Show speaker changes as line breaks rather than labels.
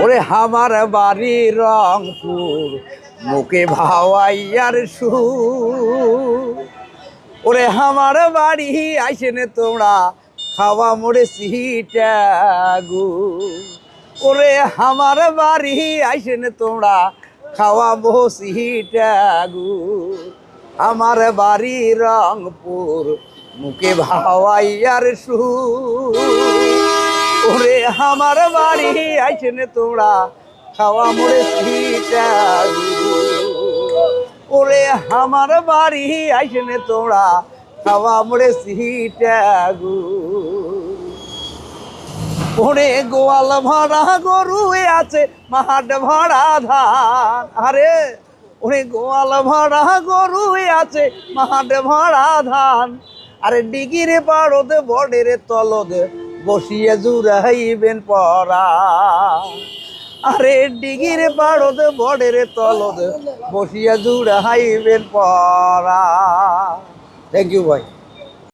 ওরে আমার বাড়ি রংপুর মুখে ভাওয়াইয়ার সুর। ওরে আমার বাড়ি আইসেন তোমরা খাওয়া মোড়ে সিটাগু। ওরে আমার বাড়ি আইসেন তোমরা খাওয়া বসিটাগু। আমার বাড়ি রংপুর মুখে ভাওয়াইয়ার সুর। ওরে আমার বাড়ি আইসেন তোমরা খাওয়া মোড়ে সিটাগু। ওরে আমার বাড়ি আইসেন তোমরা খাওয়া মোড়ে সিটাগু। ওরে গোয়াল ভরা গরু আছে মাঠ ভরা ধান। আরে ওরে গোয়াল ভরা গরু আছে মাঠ ভরা ধান। আরে ডিগির পাড়দ বডের তলদ বসিয়ে জুড়াইবেন পরা। আরে ডিগির পাড়দ বডের তলদ বসিয়া জুড়াইবেন পরা। থ্যাংক ইউ ভাই।